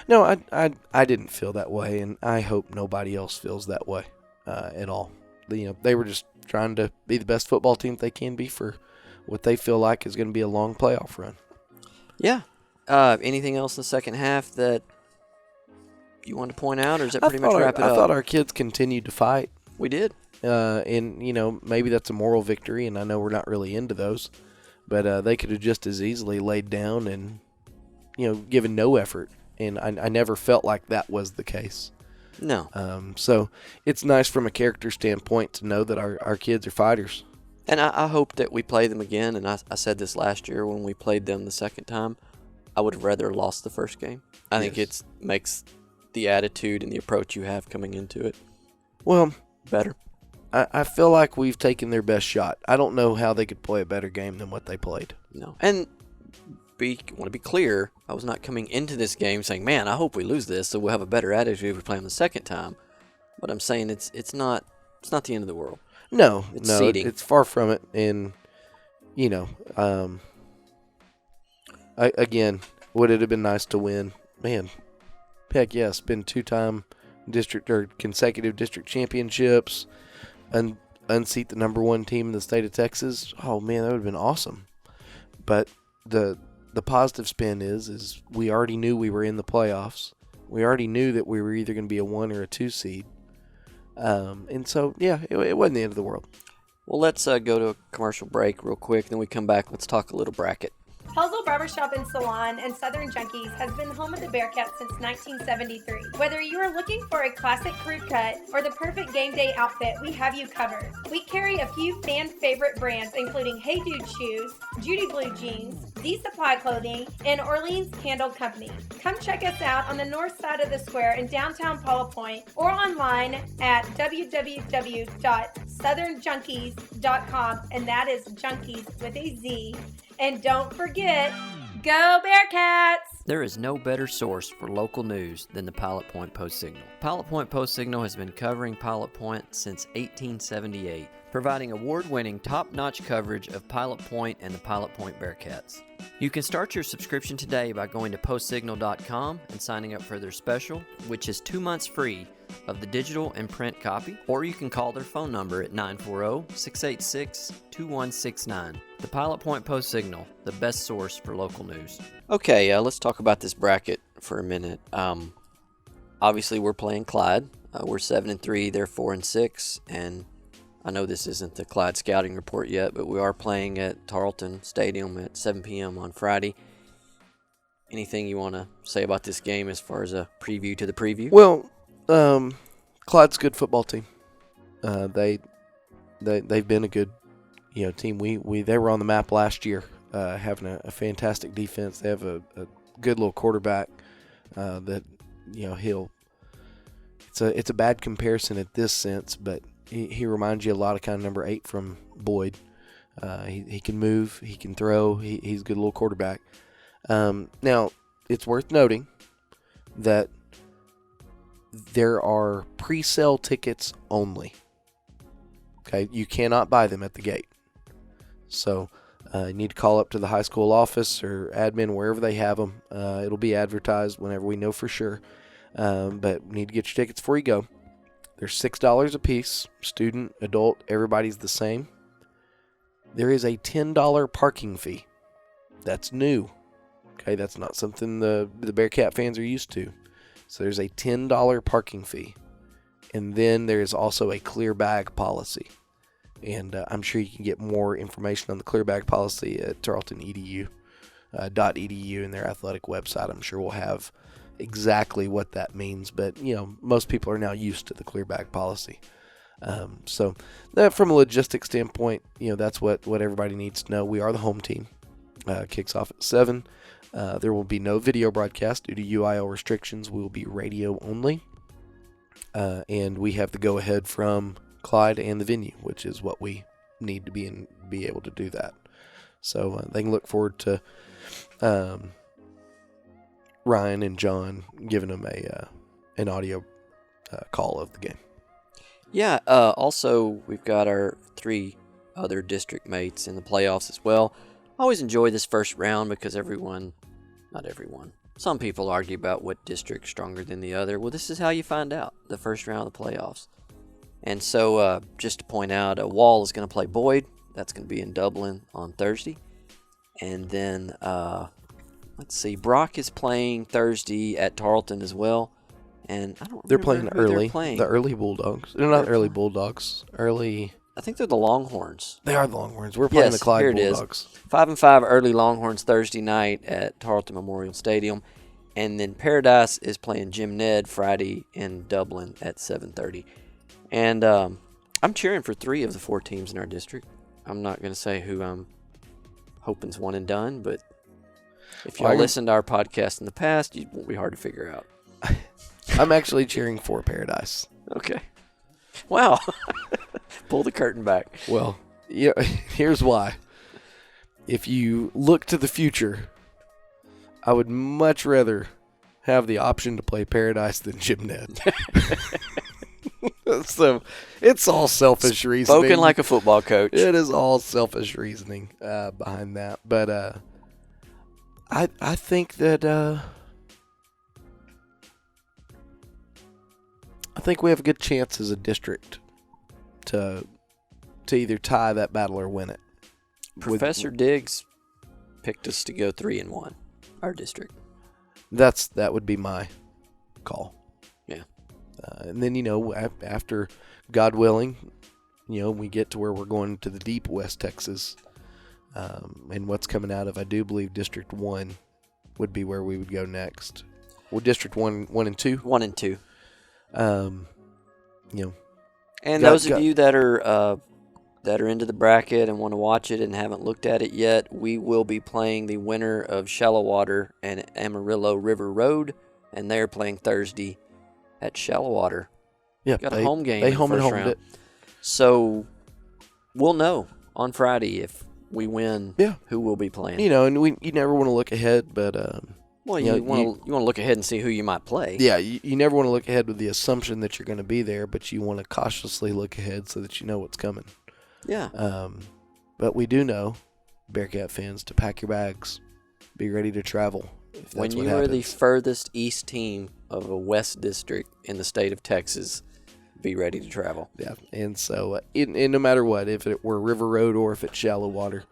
no, I didn't feel that way, and I hope nobody else feels that way at all. They were just trying to be the best football team they can be for what they feel like is going to be a long playoff run. Yeah. Anything else in the second half that you want to point out, or is that pretty much wrap it up? I thought our kids continued to fight. We did. And, maybe that's a moral victory, and I know we're not really into those, but they could have just as easily laid down and, given no effort. And I never felt like that was the case. No. So it's nice from a character standpoint to know that our kids are fighters. And I hope that we play them again, and I said this last year when we played them the second time. I would have rather lost the first game. I think it makes the attitude and the approach you have coming into it better. I feel like we've taken their best shot. I don't know how they could play a better game than what they played. No. And want to be clear, I was not coming into this game saying, man, I hope we lose this so we'll have a better attitude if we play them the second time. But I'm saying it's not the end of the world. No, seeding. It's far from it. And, again, would it have been nice to win? Man, heck yes, been two-time consecutive district championships, and unseat the number one team in the state of Texas. Oh, man, that would have been awesome. But the positive spin is we already knew we were in the playoffs. We already knew that we were either going to be a 1 or a 2 seed. And so, yeah, it wasn't the end of the world. Well, let's go to a commercial break real quick. Then we come back. Let's talk a little bracket. Pelzel Barbershop and Salon and Southern Junkies has been home of the Bearcats since 1973. Whether you are looking for a classic crew cut or the perfect game day outfit, we have you covered. We carry a few fan favorite brands including Hey Dude Shoes, Judy Blue Jeans, D Supply Clothing, and Orleans Candle Company. Come check us out on the north side of the square in downtown Paula Point or online at www.southernjunkies.com, and that is junkies with a Z. And don't forget, go Bearcats! There is no better source for local news than the Pilot Point Post-Signal. Pilot Point Post-Signal has been covering Pilot Point since 1878, providing award-winning top-notch coverage of Pilot Point and the Pilot Point Bearcats. You can start your subscription today by going to postsignal.com and signing up for their special, which is 2 months free of the digital and print copy, or you can call their phone number at 940-686-2169. The Pilot Point Post-Signal, the best source for local news. Okay, let's talk about this bracket for a minute. Obviously, we're playing Clyde. We're 7-3, they're 4-6, and I know this isn't the Clyde scouting report yet, but we are playing at Tarleton Stadium at 7 p.m. on Friday. Anything you want to say about this game as far as a preview to the preview? Well, Clyde's a good football team. They've been a good team. They were on the map last year, having a fantastic defense. They have a good little quarterback that it's a bad comparison at this sense, but he reminds you a lot of kind of number 8 from Boyd. He can move, he can throw, he's a good little quarterback. Now, it's worth noting that there are pre-sale tickets only. Okay, you cannot buy them at the gate. So you need to call up to the high school office or admin, wherever they have them. It'll be advertised whenever we know for sure. But you need to get your tickets before you go. They're $6 a piece. Student, adult, everybody's the same. There is a $10 parking fee. That's new. Okay, that's not something the Bearcat fans are used to. So there's a $10 parking fee. And then there's also a clear bag policy. And I'm sure you can get more information on the clear bag policy at tarleton.edu in their athletic website. I'm sure we'll have exactly what that means. But, most people are now used to the clear bag policy. So that from a logistics standpoint, that's what everybody needs to know. We are the home team. Kicks off at 7. There will be no video broadcast due to UIL restrictions. We will be radio only. And we have the go-ahead from Clyde and the venue, which is what we need to be able to do that. So they can look forward to Ryan and John giving them an audio call of the game. Yeah, also we've got our 3 other district mates in the playoffs as well. I always enjoy this first round because not everyone, some people argue about what district's stronger than the other. Well, this is how you find out, the first round of the playoffs. And so just to point out, Wall is going to play Boyd. That's going to be in Dublin on Thursday. And then, let's see, Brock is playing Thursday at Tarleton as well. And I don't They're remember playing who early. they're playing. The early Bulldogs. They're not early Bulldogs. Early. I think they're the Longhorns. They are the Longhorns. We're playing the Clyde here it Bulldogs. is. 5-5 early Longhorns Thursday night at Tarleton Memorial Stadium. And then Paradise is playing Jim Ned Friday in Dublin at 7:30. And I'm cheering for 3 of the 4 teams in our district. I'm not going to say who I'm hoping's one and done, but if y'all listened to our podcast in the past, it won't be hard to figure out. I'm actually cheering for Paradise. Okay. Wow. Pull the curtain back. Well, here's why. If you look to the future, I would much rather have the option to play Paradise than Jim Ned. So it's all selfish reasoning. Spoken like a football coach. It is all selfish reasoning behind that. But I think that I think we have a good chance as a district to either tie that battle or win it. Professor Diggs picked us to go 3-1, our district. That would be my call. Yeah. And then, after, God willing, we get to where we're going to the deep West Texas, and what's coming out of, I do believe, District 1 would be where we would go next. Well, District 1 and 2? 1 and 2. And those of you that are into the bracket and want to watch it and haven't looked at it yet, we will be playing the winner of Shallow Water and Amarillo River Road, and they're playing Thursday at Shallow Water. Yeah, got a home game. They in home the and first homed round. it. So we'll know on Friday if we win. Yeah. Who will be playing? And you never want to look ahead, but well, you want to look ahead and see who you might play. Yeah, you never want to look ahead with the assumption that you're going to be there, but you want to cautiously look ahead so that you know what's coming. Yeah. But we do know, Bearcat fans, to pack your bags, be ready to travel. If that's When what you are the happens. furthest east team of a West District in the state of Texas, be ready to travel. Yeah, and so no matter what, if it were River Road or if it's Shallow Water.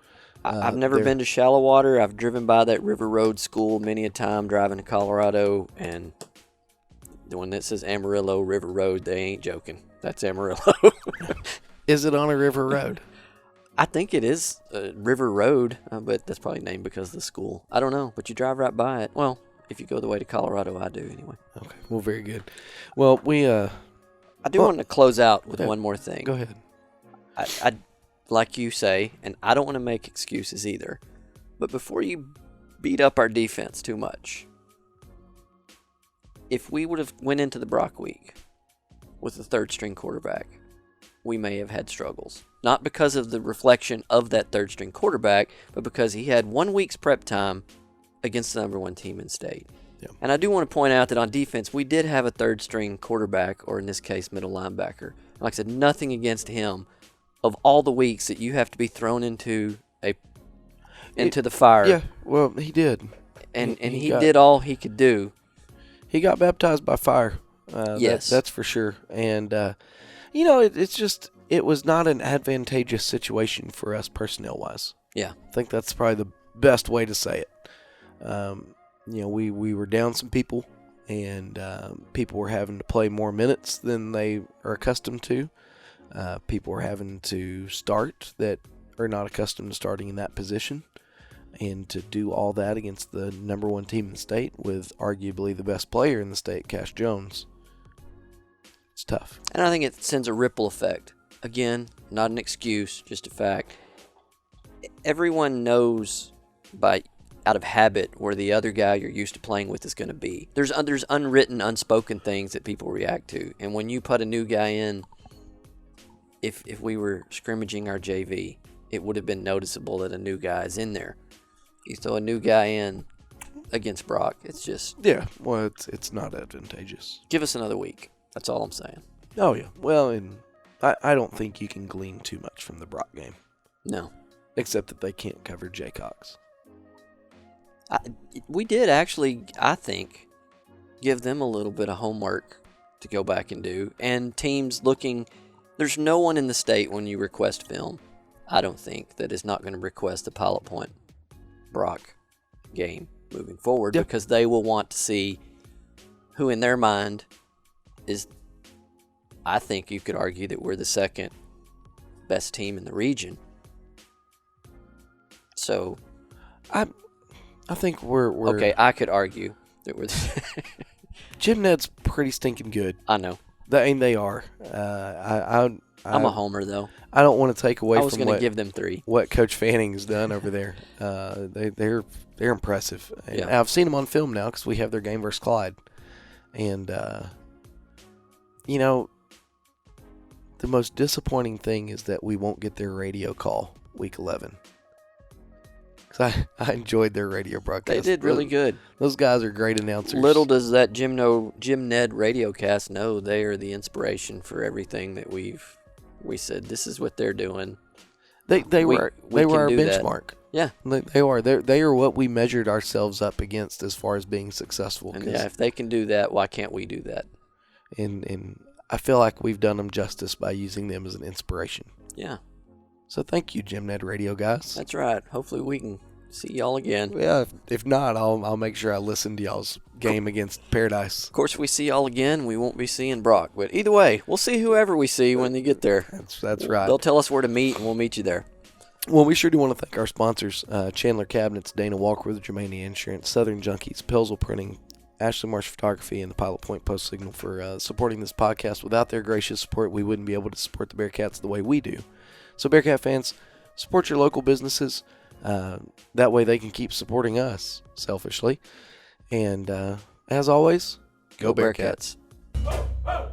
I've never been to Shallow Water. I've driven by that River Road school many a time driving to Colorado, and the one that says Amarillo River Road, they ain't joking. That's Amarillo. Is it on a river road? I think it is River Road, but that's probably named because of the school. I don't know, but you drive right by it. Well, if you go the way to Colorado, I do anyway. Okay, well, very good. Well, I do want to close out with one more thing. Go ahead. I like you say, and I don't want to make excuses either, but before you beat up our defense too much, if we would have went into the Brock week with the third string quarterback, we may have had struggles. Not because of the reflection of that third string quarterback, but because he had 1 week's prep time against the number one team in state. Yeah. And I do want to point out that on defense, we did have a third string quarterback, or in this case, middle linebacker. Like I said, nothing against him. Of all the weeks that you have to be thrown into the fire. Yeah, well, he did. And he did all he could do. He got baptized by fire. Yes. That's for sure. And, it was not an advantageous situation for us personnel-wise. Yeah. I think that's probably the best way to say it. We were down some people, and people were having to play more minutes than they are accustomed to. People were having to start that are not accustomed to starting in that position. And to do all that against the number one team in the state with arguably the best player in the state, Cash Jones, it's tough. And I think it sends a ripple effect. Again, not an excuse, just a fact. Everyone knows out of habit where the other guy you're used to playing with is going to be. There's unwritten, unspoken things that people react to. And when you put a new guy in, if we were scrimmaging our JV, it would have been noticeable that a new guy is in there. You throw a new guy in against Brock, it's just... Yeah, well, it's not advantageous. Give us another week. That's all I'm saying. Oh, yeah. Well, and I don't think you can glean too much from the Brock game. No. Except that they can't cover Jay Cox. We did actually, I think, give them a little bit of homework to go back and do. And teams looking... There's no one in the state when you request film, I don't think, that is not going to request the Pilot Point Brock game moving forward, Yep. because they will want to see who in their mind is... I think you could argue that we're the second best team in the region. So... I think we're okay, I could argue that we're Jim Ned's pretty stinking good. I know. They are. I'm a homer, though. I don't want to take away I was from going to give them 3. what Coach Fanning has done over there. They're impressive. And Yeah. I've seen them on film now because we have their game versus Clyde. And, the most disappointing thing is that we won't get their radio call week 11. Because I enjoyed their radio broadcast. They did really good. Those guys are great announcers. Little does that Jim Ned radio cast know they are the inspiration for everything that we said. This is what they're doing. They were our do that. benchmark. Yeah. They are. They are what we measured ourselves up against as far as being successful. And yeah, if they can do that, why can't we do that? And I feel like we've done them justice by using them as an inspiration. Yeah. So thank you, Jim Ned Radio guys. That's right. Hopefully we can See y'all again. Yeah, if not, I'll make sure I listen to y'all's game against Paradise. Of course, if we see y'all again, we won't be seeing Brock. But either way, we'll see whoever we see when they get there. That's right. They'll tell us where to meet, and we'll meet you there. Well, we sure do want to thank our sponsors, Chandler Cabinets, Dana Walker with Germania Insurance, Southern Junkies, Pelzel Printing, Ashley Marsh Photography, and the Pilot Point Post Signal for supporting this podcast. Without their gracious support, we wouldn't be able to support the Bearcats the way we do. So, Bearcat fans, support your local businesses. That way they can keep supporting us selfishly. And as always, go Bearcats. Bearcats.